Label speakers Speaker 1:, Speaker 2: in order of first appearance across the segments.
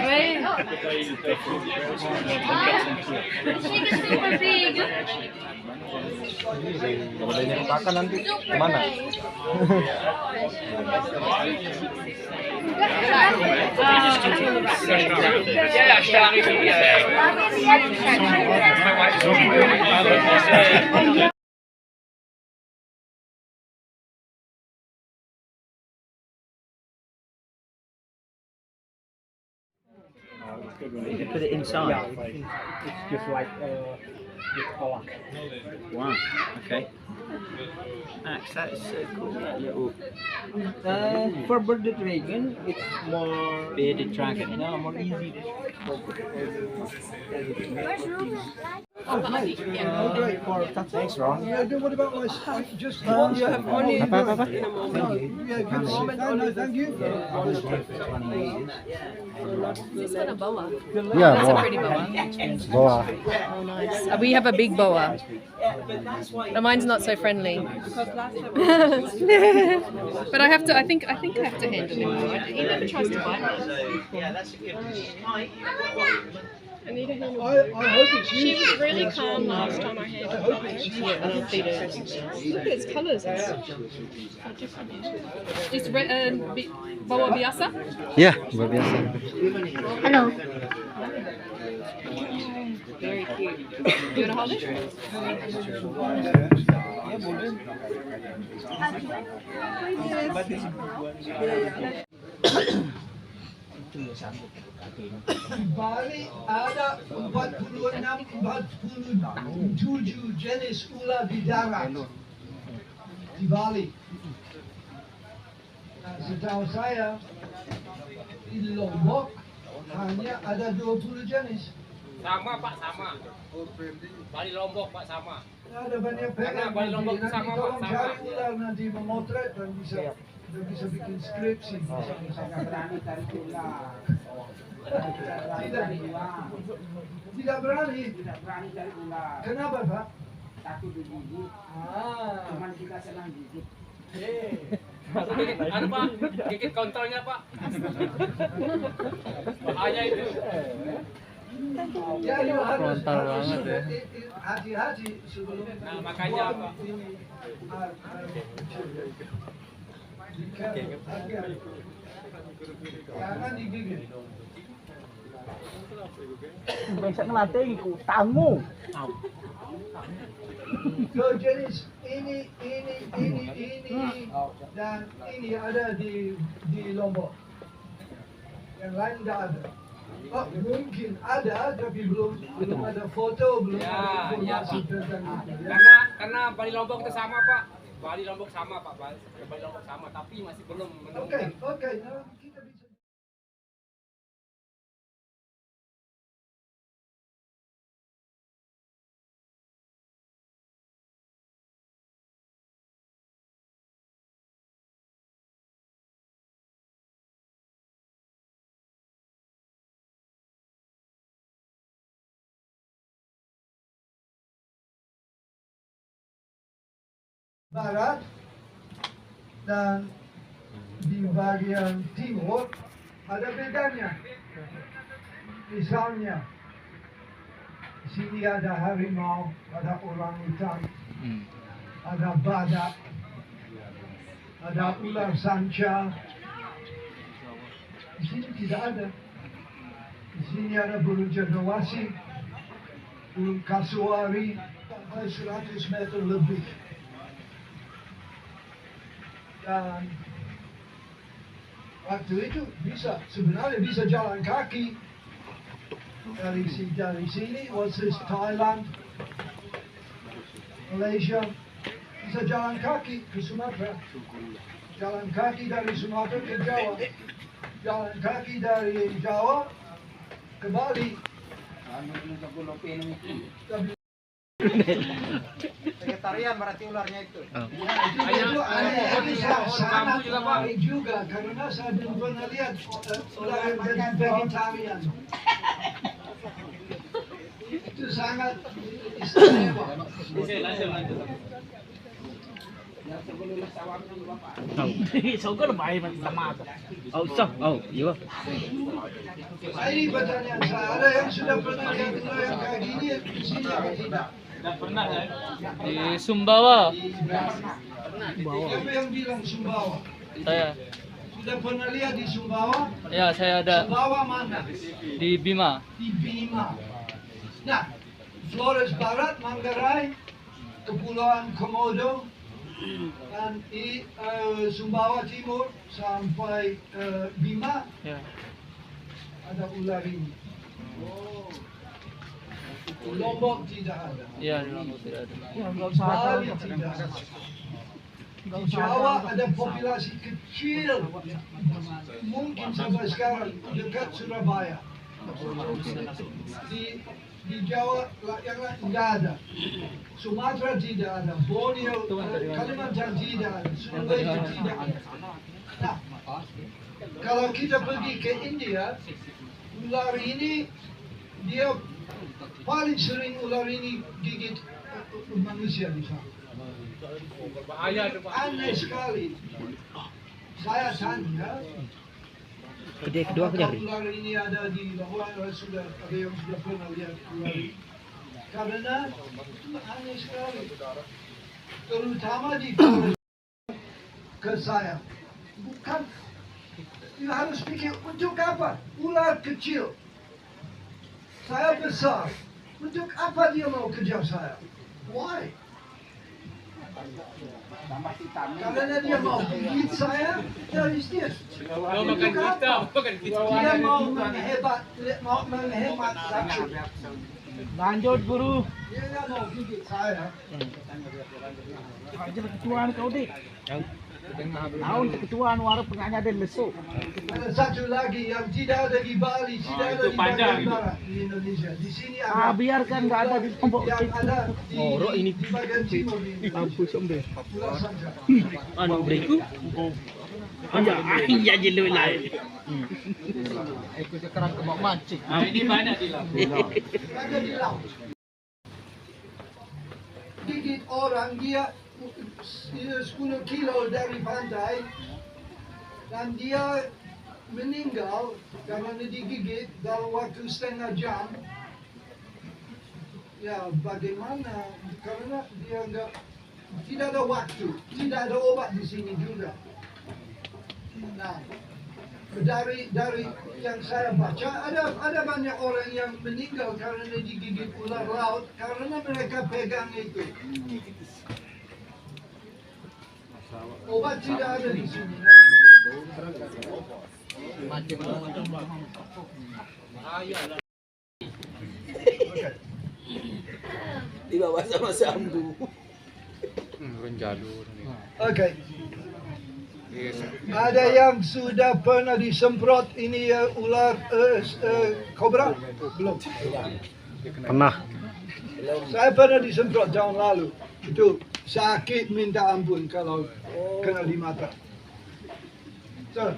Speaker 1: Wait. Super big.
Speaker 2: Kalau ada yang makan nanti kemana?
Speaker 3: You put it inside.
Speaker 2: It's just like color.
Speaker 3: Wow. Okay. Max, that is so cool. That little
Speaker 2: For bearded dragon, it's more
Speaker 3: bearded dragon.
Speaker 2: no, more easy.
Speaker 1: Oh, nice. Yeah.
Speaker 2: Oh, great for thanks, Ron.
Speaker 4: Yeah, what about my just one? You have only
Speaker 2: Apa?
Speaker 4: no, yeah, good comment. No, thank you.
Speaker 1: Is this one a boa?
Speaker 2: Yeah,
Speaker 1: That's a pretty boa.
Speaker 2: boa.
Speaker 1: Oh, nice. We have a big boa. But mine's not so friendly. But I think I have to handle him. He never tries to bite me.
Speaker 3: Yeah, that's a good one.
Speaker 1: I need to handle
Speaker 4: I hope it's you.
Speaker 1: She was really calm last time I handled her. Yeah, and I'll feed her. Look at its colours. It's boa biasa?
Speaker 2: Ya, luar biasa.
Speaker 1: Hello. Very cute. You want to hold it?
Speaker 4: Di Bali ada 47 jenis ular di darat. Di Bali. Nah, setahu saya di Lombok hanya ada 20 jenis.
Speaker 5: Sama Pak, sama. Bali Lombok Pak, sama.
Speaker 4: Ada banyak pihak
Speaker 5: Karena Bali Lombok
Speaker 4: nanti
Speaker 5: sama, Pak,
Speaker 4: tolong
Speaker 5: sama.
Speaker 4: cari ular nanti memotret dan bisa bikin skripsi. Tidak berani. Kenapa Pak?
Speaker 6: Takut digigit,
Speaker 4: Ah,
Speaker 6: cuman kita senang gigit.
Speaker 5: Ada Pak, gigit kontrolnya Pak. Bahaya itu.
Speaker 4: ya you harus
Speaker 2: Frontal banget ya.
Speaker 4: hati-hati sebelum.
Speaker 5: Nah, makanya Pak.
Speaker 4: Jangan digigit.
Speaker 2: Besok ngelatih utangmu.
Speaker 4: So jenis ini dan ini ada di Lombok. Yang lain tidak ada. Oh, mungkin ada tapi belum ada foto, belum
Speaker 5: Ya,
Speaker 4: ada
Speaker 5: ya,
Speaker 4: informasi
Speaker 5: Pak.
Speaker 4: tentang itu. Ya.
Speaker 5: Karena Bali Lombok itu sama Pak. Bali Lombok sama Pak. Bali Lombok sama, tapi masih belum
Speaker 4: Oke, nah, kita bisa. Barat dan di bagian timur ada bedanya. Misalnya, di sini ada harimau, ada orangutan, ada badak, ada ular sanca. Di sini tidak ada. Di sini ada burung cendrawasih, burung kasuari, sampai 100 meter lebih. Dan waktu itu sebenarnya bisa jalan kaki dari sini, what's this, Thailand, Malaysia, bisa jalan kaki ke Sumatera, jalan kaki dari Sumatera ke Jawa, jalan kaki dari Jawa ke Bali.
Speaker 6: Vegetarian berarti ularnya itu.
Speaker 4: Itu sangat
Speaker 5: juga, Pak.
Speaker 4: menarik juga karena saya belum pernah lihat ular yang jadi vegetarian. Itu sangat istimewa.
Speaker 2: Sogar baik sama.
Speaker 3: Oh, so. Oh, iya.
Speaker 4: Ini pertanyaan saya, ada yang sudah pernah lihat ular yang kayak gini di sini atau tidak?
Speaker 1: Di Sumbawa.
Speaker 4: Siapa yang bilang Sumbawa?
Speaker 1: Saya.
Speaker 4: Sudah pernah lihat di Sumbawa?
Speaker 1: Ya, saya ada
Speaker 4: Sumbawa mana?
Speaker 1: di Bima.
Speaker 4: Di Bima. Nah, Flores Barat, Manggarai, Kepulauan Komodo, dan di Sumbawa Timur sampai Bima
Speaker 1: Ya.
Speaker 4: ada ular ini. Lombok tidak ada.
Speaker 1: Iya, di Lombok tidak ada.
Speaker 4: Bali tidak ada. Di Jawa ada populasi kecil, mungkin sampai sekarang dekat Surabaya. Di Jawa yang lain tidak ada. Sumatera tidak ada, Borneo, Kalimantan tidak ada, Sulawesi tidak ada. Nah, kalau kita pergi ke India, ular ini dia paling sering ular ini gigit manusia di sana.
Speaker 5: Berbahaya itu Pak.
Speaker 4: Aneh sekali. Saya tanya, apakah ular ini ada di Labuan? Sudah ada yang sudah pernah lihat ular ini? Karena aneh sekali. Terutama di ke saya. Bukan, you harus pikir untuk apa? Ular kecil. Saya besar. Untuk apa dia mau kejar saya? Why? Karena dia mau gigit saya, dari dia.
Speaker 5: Mau makan kita, makan kita.
Speaker 4: Dia mau menghemat saya.
Speaker 2: Lanjut guru.
Speaker 4: Dia nggak mau gigit saya.
Speaker 2: Aja ketuaan kau deh. Tahun ketuaan warung penanya dan lesuk.
Speaker 4: Ada satu lagi yang tidak ada di Bali, tidak ada
Speaker 5: itu
Speaker 4: di
Speaker 5: panjang
Speaker 4: bagian
Speaker 5: itu.
Speaker 4: barat di Indonesia. Di sini
Speaker 2: Ah,
Speaker 4: ada.
Speaker 2: biarkan nggak ada di Lombok.
Speaker 4: Yang ada di bagian timur di Indonesia. Pulau Sanca.
Speaker 3: Anu beriku.
Speaker 2: Iya jadi lain.
Speaker 6: Ikut kerang kebak mancing.
Speaker 5: Ini banyak di laut.
Speaker 4: Ada di laut. Gigit orang dia 10 kilo dari pantai dan dia meninggal karena digigit dalam waktu setengah jam. Ya bagaimana? Karena dia tidak ada waktu, tidak ada obat di sini juga. Nah, dari yang saya baca ada banyak orang yang meninggal karena digigit ular laut karena mereka pegang itu. Obat tidak ada di sini.
Speaker 3: Dibawa sama Sambu.
Speaker 4: Oke. Ada yang sudah pernah disemprot ini ular kobra? Belum.
Speaker 2: Pernah.
Speaker 4: Saya pernah disemprot tahun lalu. Itu sakit minta ampun kalau kena di mata. So,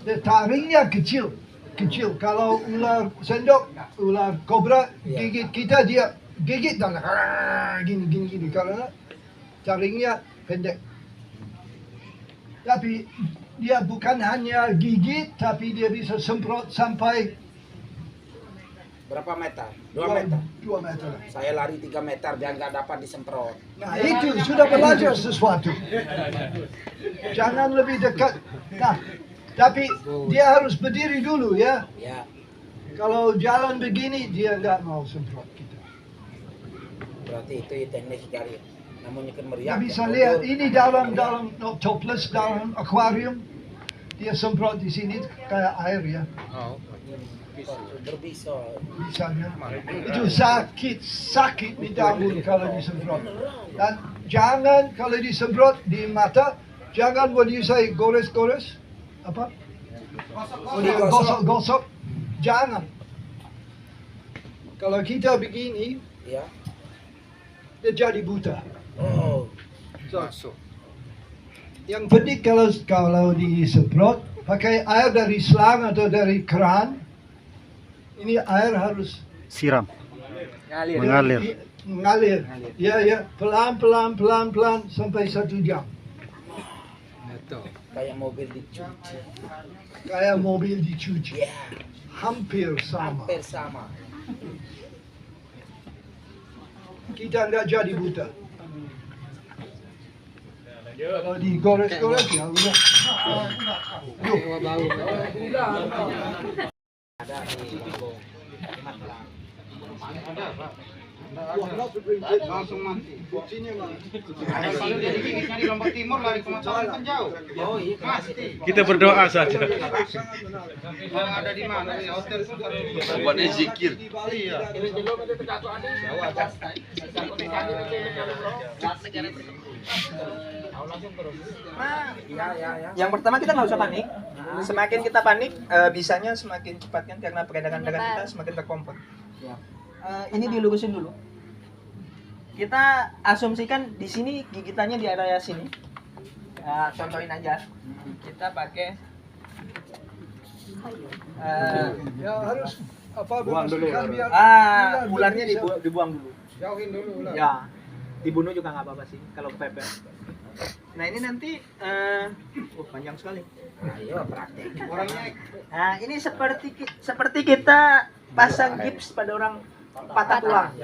Speaker 4: taringnya kecil. Kalau ular sendok, ular kobra gigit kita dia gigit dan gini karena taringnya pendek. Tapi dia bukan hanya gigit, tapi dia bisa semprot sampai
Speaker 7: Berapa meter? 2 meter.
Speaker 4: 2 meter.
Speaker 7: Saya lari 3 meter dia nggak dapat disemprot.
Speaker 4: Nah itu sudah belajar sesuatu. Jangan lebih dekat. Nah, tapi dia harus berdiri dulu ya.
Speaker 7: Ya,
Speaker 4: Kalau jalan begini dia nggak mau semprot kita.
Speaker 7: berarti itu teknik dari namanya kan meriah.
Speaker 4: Nggak bisa lihat ini dalam toples dalam akuarium. Dia semprot di sini kayak air ya.
Speaker 7: Berbisa.
Speaker 4: Misalnya itu sakit minta ampun kalau disemprot. Dan jangan kalau disemprot di mata, jangan what do you say gores apa? Gosok. Jangan. Kalau kita begini,
Speaker 7: Ya.
Speaker 4: dia jadi buta.
Speaker 7: Oh,
Speaker 4: So, yang penting kalau disemprot pakai air dari selang atau dari keran. Ini air harus
Speaker 2: Siram. Mengalir.
Speaker 4: Mengalir. Ya, pelan sampai 1 jam.
Speaker 7: Kayak mobil dicuci.
Speaker 4: Kayak mobil dicuci.
Speaker 7: Ya,
Speaker 4: Hampir sama.
Speaker 7: hampir sama.
Speaker 4: Kita nggak jadi buta. Kalau digores-gores ya udah.
Speaker 6: Langsung mati.
Speaker 4: Buktinya mana?
Speaker 6: Ada paling dari giginya di Lombok Timur lari ke Masalah kan jauh.
Speaker 7: Oh iya,
Speaker 6: Mati.
Speaker 8: Kita berdoa saja.
Speaker 6: Kalau ada di mana? Di hotel itu kan.
Speaker 8: Buatnya zikir.
Speaker 6: Iya.
Speaker 9: Yang pertama kita nggak usah panik. Semakin kita panik, bisanya semakin cepat kan karena peredaran darah kita semakin terpompon. Ini dilurusin dulu. Kita asumsikan di sini gigitannya di area sini. Contohin aja. Kita pakai
Speaker 4: Ya harus apa memasukkan biar
Speaker 9: ularnya dibuang dulu.
Speaker 6: Jauhin dulu ular.
Speaker 9: Ya, dibunuh juga nggak apa-apa sih kalau kepepet. Nah ini nanti, panjang sekali.
Speaker 7: Ayo praktek.
Speaker 6: Orangnya
Speaker 9: Nah ini seperti kita pasang gips pada orang patah tulang.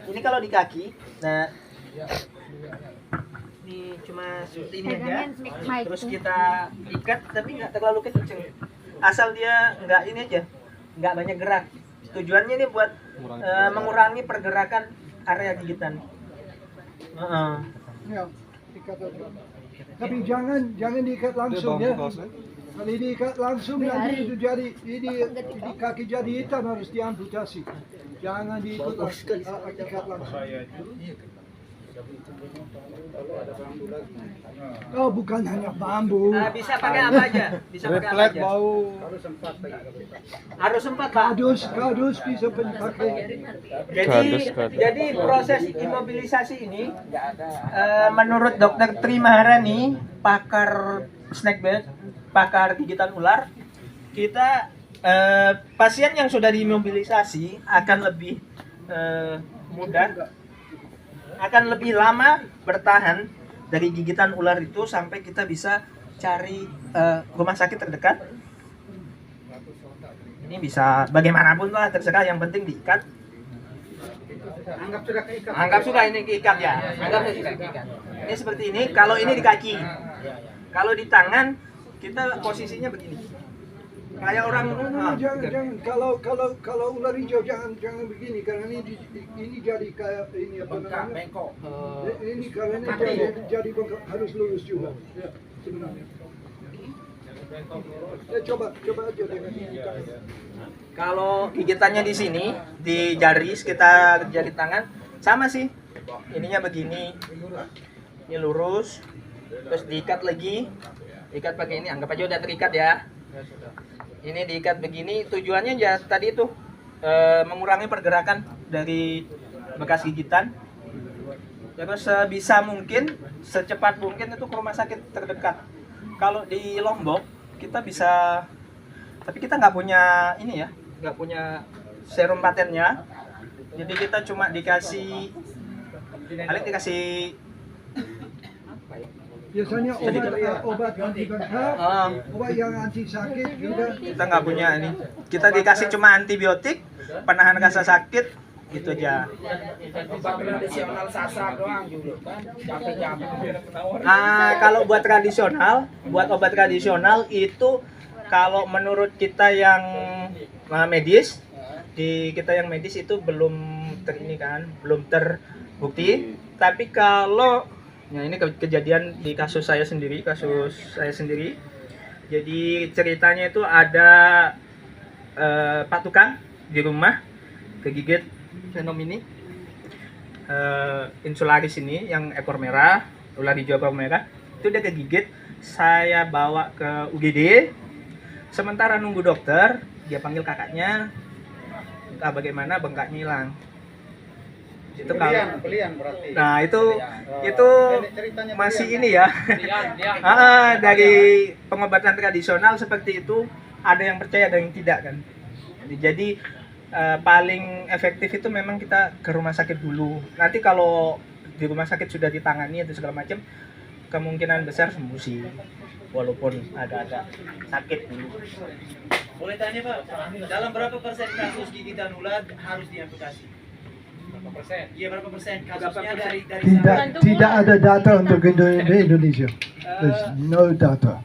Speaker 9: Ini kalau di kaki, nah ini cuma seperti ini aja. Terus kita ikat, tapi nggak terlalu kenceng. Asal dia nggak ini aja, nggak banyak gerak. Tujuannya ini buat mengurangi pergerakan area gigitan.
Speaker 4: ya, ikat aja. Tapi jangan diikat langsung ya. Kalau diikat langsung nanti itu jadi ini kaki jadi hitam harus diamputasi. Jangan diikat langsung. Oh bukan hanya bambu.
Speaker 9: Bisa pakai apa aja? Bisa pakai apa aja? Harus sempat Pak.
Speaker 4: Kardus bisa dipakai.
Speaker 9: Jadi proses imobilisasi ini menurut Dokter Tri Maharani, pakar snack bed, pakar gigitan ular, kita pasien yang sudah diimobilisasi akan lebih mudah, akan lebih lama bertahan dari gigitan ular itu sampai kita bisa cari rumah sakit terdekat. Ini bisa bagaimanapun lah, terserah, yang penting diikat. Anggap sudah ini keikat ya. Anggap sudah keikat. Ini seperti ini. Kalau ini di kaki, kalau di tangan kita posisinya begini. Kayak orang.
Speaker 4: Jangan kalau ular hijau jangan begini karena ini jadi kayak ini apa namanya?
Speaker 7: Bengkok.
Speaker 4: Ini karena jadi bengkok, harus lurus juga. Ya, sebenarnya. Ya, coba aja dengan ini.
Speaker 9: Kalau gigitannya di sini, di jari sekitar jari tangan, sama sih. Ininya begini, ini lurus, terus diikat lagi, ikat pakai ini. Anggap aja udah terikat ya. Ini diikat begini, tujuannya ya tadi itu mengurangi pergerakan dari bekas gigitan. Terus sebisa mungkin, secepat mungkin itu ke rumah sakit terdekat. Kalau di Lombok kita bisa, tapi kita nggak punya ini ya, nggak punya serum patennya. Jadi kita cuma dikasih, paling dikasih
Speaker 4: Biasanya obat anti bengkak, obat yang anti sakit juga.
Speaker 9: kita nggak punya ini. Kita dikasih cuma antibiotik, penahan rasa sakit, gitu aja.
Speaker 7: Obat tradisional sasar doang dulu kan. Capek-capek.
Speaker 9: Kalau buat obat tradisional itu kalau menurut kita yang medis, di kita yang medis itu belum terbukti. Tapi kalau ini kejadian di kasus saya sendiri. Jadi ceritanya itu ada Pak Tukang di rumah kegigit fenom ini, insularis ini yang ekor merah, ular hijau ekor merah, itu dia kegigit. Saya bawa ke UGD, sementara nunggu dokter, dia panggil kakaknya, entah bagaimana bengkaknya hilang. Itu
Speaker 6: belian berarti.
Speaker 9: Nah itu masih ini ya. Dari pengobatan tradisional seperti itu, ada yang percaya ada yang tidak kan. Jadi paling efektif itu memang kita ke rumah sakit dulu. Nanti kalau di rumah sakit sudah ditangani atau segala macam, kemungkinan besar sembuh sih, walaupun agak-agak sakit dulu.
Speaker 3: Boleh tanya Pak, dalam berapa persen kasus gigitan ular harus diamputasi?
Speaker 5: Berapa persen?
Speaker 3: Iya, berapa persen kasusnya dari
Speaker 4: Tidak ada data untuk Indonesia. There's no data.